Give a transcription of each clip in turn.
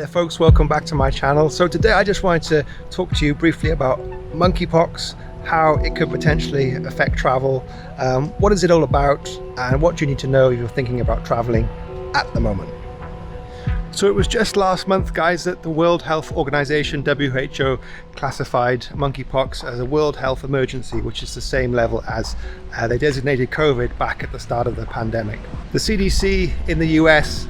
there folks, welcome back to my channel. So today I just wanted to talk to you briefly about monkeypox, how it could potentially affect travel, what is it all about, and what do you need to know if you're thinking about traveling at the moment. So it was just last month, guys, that the World Health Organization, WHO, classified monkeypox as a World Health Emergency, which is the same level as they designated COVID back at the start of the pandemic. The CDC in the US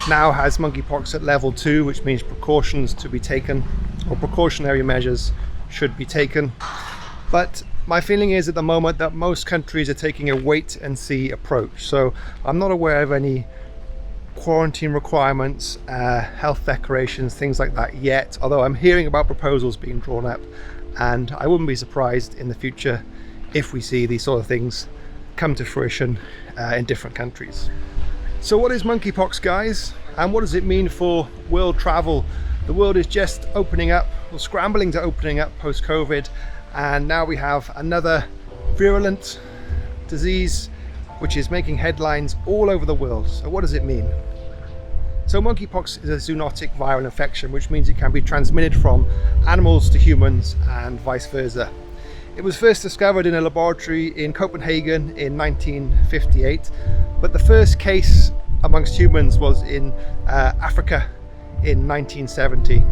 now has monkeypox at level 2, which means precautions to be taken, or precautionary measures should be taken. But my feeling is at the moment that most countries are taking a wait and see approach. So I'm not aware of any quarantine requirements, health declarations, things like that yet, although I'm hearing about proposals being drawn up, and I wouldn't be surprised in the future if we see these sort of things come to fruition in different countries. So what is monkeypox, guys, and what does it mean for world travel? The world is just opening up, or scrambling to opening up post-COVID, and now we have another virulent disease which is making headlines all over the world. So what does it mean? So monkeypox is a zoonotic viral infection, which means it can be transmitted from animals to humans and vice versa. It was first discovered in a laboratory in Copenhagen in 1958, but the first case amongst humans was in Africa in 1970.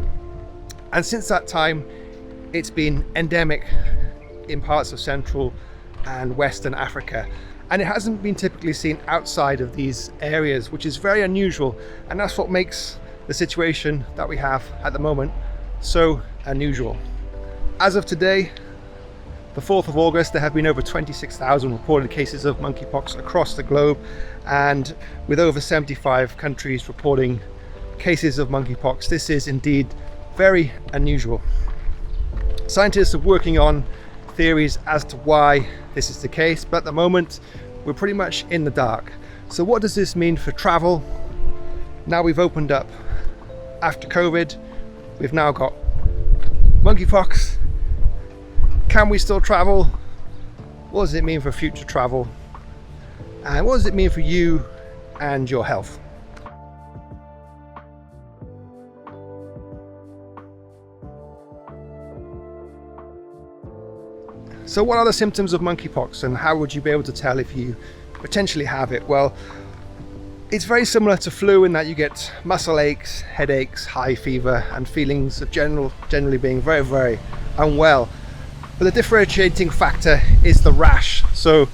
And since that time, it's been endemic in parts of Central and Western Africa. And it hasn't been typically seen outside of these areas, which is very unusual. And that's what makes the situation that we have at the moment so unusual. As of today, the 4th of August, there have been over 26,000 reported cases of monkeypox across the globe, and with over 75 countries reporting cases of monkeypox. This is indeed very unusual. Scientists are working on theories as to why this is the case, but at the moment we're pretty much in the dark. So what does this mean for travel? Now we've opened up after COVID, we've now got monkeypox. Can we still travel? What does it mean for future travel? And what does it mean for you and your health? So what are the symptoms of monkeypox, and how would you be able to tell if you potentially have it? Well, it's very similar to flu in that you get muscle aches, headaches, high fever, and feelings of generally being very, very unwell. But the differentiating factor is the rash. So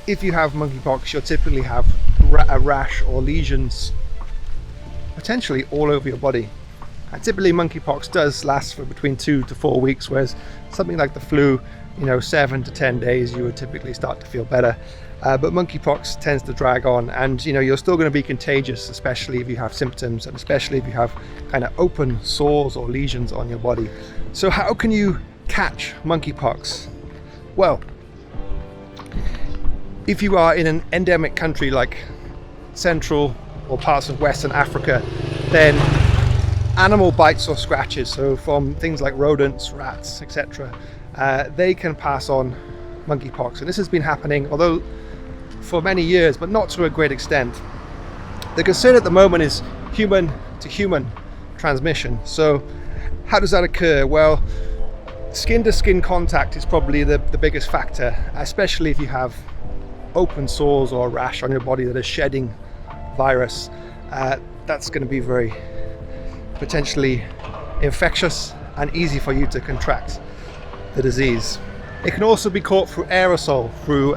if you have monkeypox, you'll typically have a rash or lesions potentially all over your body. And typically monkeypox does last for between 2 to 4 weeks, whereas something like the flu, 7 to 10 days, you would typically start to feel better. But monkeypox tends to drag on, and you're still going to be contagious, especially if you have symptoms, and especially if you have kind of open sores or lesions on your body. So how can you catch monkeypox? Well, if you are in an endemic country like Central or parts of Western Africa, then animal bites or scratches, so from things like rodents, rats, etc., they can pass on monkeypox. And this has been happening, although for many years, but not to a great extent. The concern at the moment is human to human transmission. So how does that occur? Well, skin to skin contact is probably the biggest factor, especially if you have open sores or a rash on your body that is shedding virus. That's going to be very potentially infectious and easy for you to contract the disease. It can also be caught through aerosol, through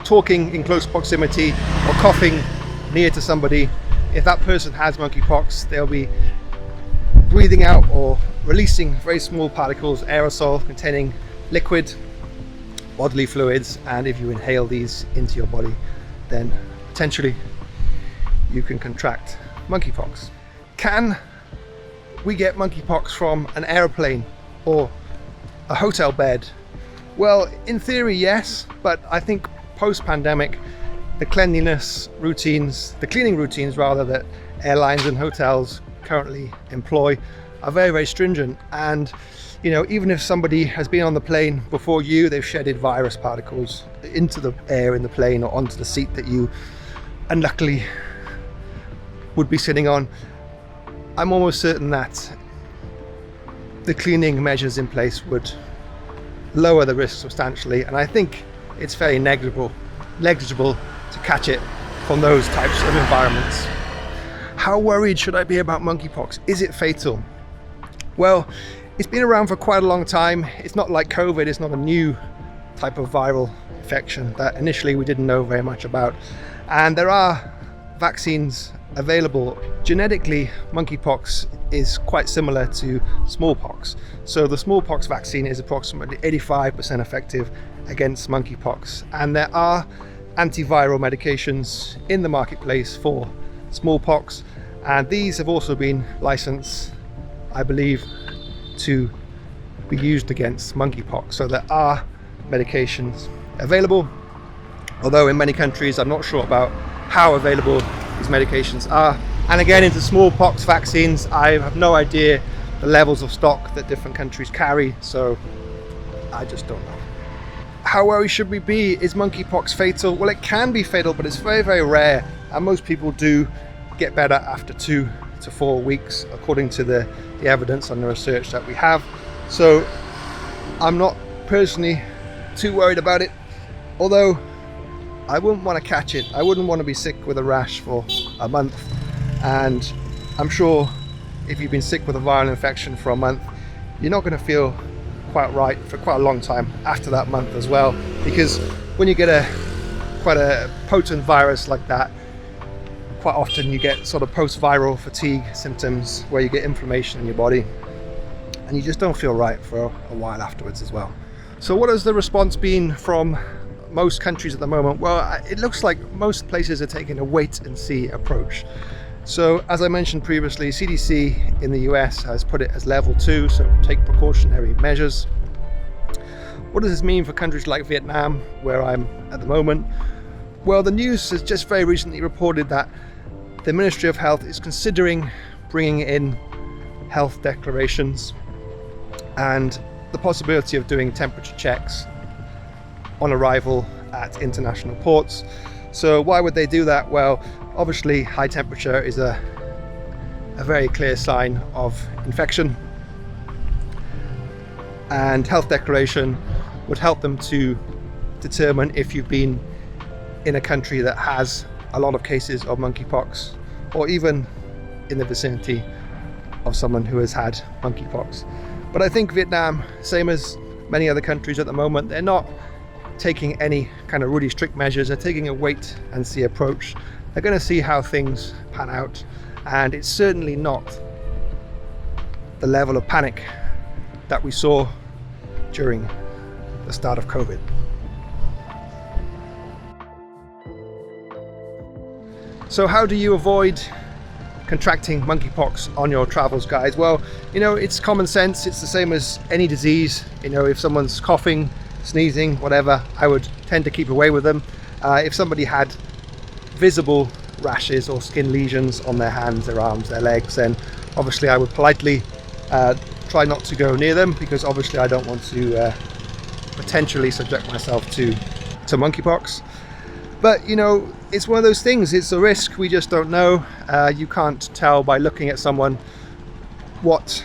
talking in close proximity or coughing near to somebody. If that person has monkeypox, they'll be breathing out or releasing very small particles, aerosol containing liquid bodily fluids, and if you inhale these into your body, then potentially you can contract monkeypox. Can we get monkeypox from an airplane or a hotel bed? Well, in theory, yes, but I think post-pandemic, the cleaning routines that airlines and hotels currently employ are very, very stringent. And even if somebody has been on the plane before you, they've shedded virus particles into the air in the plane or onto the seat that you unluckily would be sitting on. I'm almost certain that the cleaning measures in place would lower the risk substantially, and I think it's fairly negligible to catch it from those types of environments. How worried should I be about monkeypox? Is it fatal? Well, it's been around for quite a long time. It's not like COVID, it's not a new type of viral infection that initially we didn't know very much about. And there are vaccines available. Genetically, monkeypox is quite similar to smallpox. So the smallpox vaccine is approximately 85% effective against monkeypox. And there are antiviral medications in the marketplace for smallpox. And these have also been licensed, I believe, to be used against monkeypox. So there are medications available, although in many countries I'm not sure about how available these medications are. And again, into smallpox vaccines, I have no idea the levels of stock that different countries carry, so I just don't know. How worried should we be? Is monkeypox fatal? Well, it can be fatal, but it's very, very rare, and most people do get better after 2 to 4 weeks, according to the evidence and the research that we have. So I'm not personally too worried about it, although I wouldn't want to catch it. I wouldn't want to be sick with a rash for a month, and I'm sure if you've been sick with a viral infection for a month, you're not going to feel quite right for quite a long time after that month as well, because when you get quite a potent virus like that, quite often you get sort of post-viral fatigue symptoms where you get inflammation in your body and you just don't feel right for a while afterwards as well. So what has the response been from most countries at the moment? Well, it looks like most places are taking a wait and see approach. So as I mentioned previously, CDC in the US has put it as level 2, so take precautionary measures. What does this mean for countries like Vietnam, where I'm at the moment? Well, the news has just very recently reported that the Ministry of Health is considering bringing in health declarations and the possibility of doing temperature checks on arrival at international ports. So why would they do that? Well, obviously high temperature is a very clear sign of infection, and health declaration would help them to determine if you've been in a country that has a lot of cases of monkeypox, or even in the vicinity of someone who has had monkeypox. But I think Vietnam, same as many other countries at the moment, they're not taking any kind of really strict measures. They're taking a wait and see approach. They're going to see how things pan out, and it's certainly not the level of panic that we saw during the start of COVID. So how do you avoid contracting monkeypox on your travels, guys? Well, it's common sense. It's the same as any disease. If someone's coughing, sneezing, whatever, I would tend to keep away with them. If somebody had visible rashes or skin lesions on their hands, their arms, their legs, then obviously I would politely try not to go near them, because obviously I don't want to potentially subject myself to monkeypox. But it's one of those things, it's a risk, we just don't know. You can't tell by looking at someone what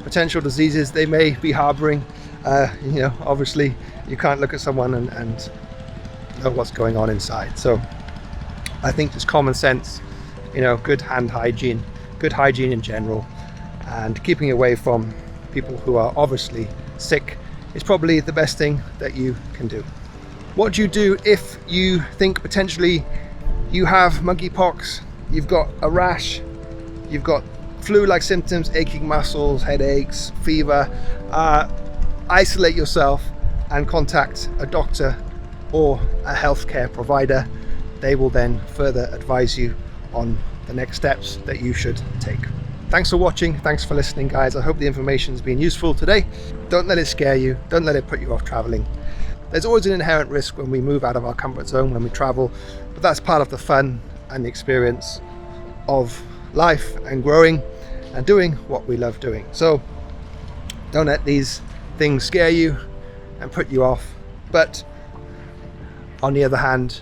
potential diseases they may be harboring. Obviously you can't look at someone and know what's going on inside. So I think just common sense, good hand hygiene, good hygiene in general, and keeping away from people who are obviously sick is probably the best thing that you can do. What do you do if you think potentially you have monkeypox, you've got a rash, you've got flu-like symptoms, aching muscles, headaches, fever? Isolate yourself and contact a doctor or a healthcare provider. They will then further advise you on the next steps that you should take. Thanks for watching. Thanks for listening, guys. I hope the information's been useful today. Don't let it scare you. Don't let it put you off traveling. There's always an inherent risk when we move out of our comfort zone, when we travel, but that's part of the fun and the experience of life and growing and doing what we love doing. So don't let these things scare you and put you off. But on the other hand,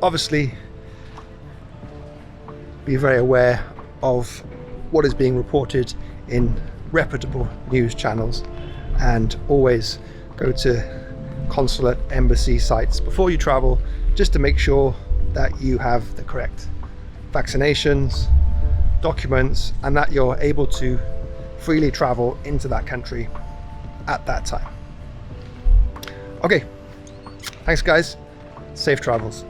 obviously be very aware of what is being reported in reputable news channels, and always go to consulate, embassy sites before you travel, just to make sure that you have the correct vaccinations, documents, and that you're able to freely travel into that country at that time. Okay, thanks guys, safe travels.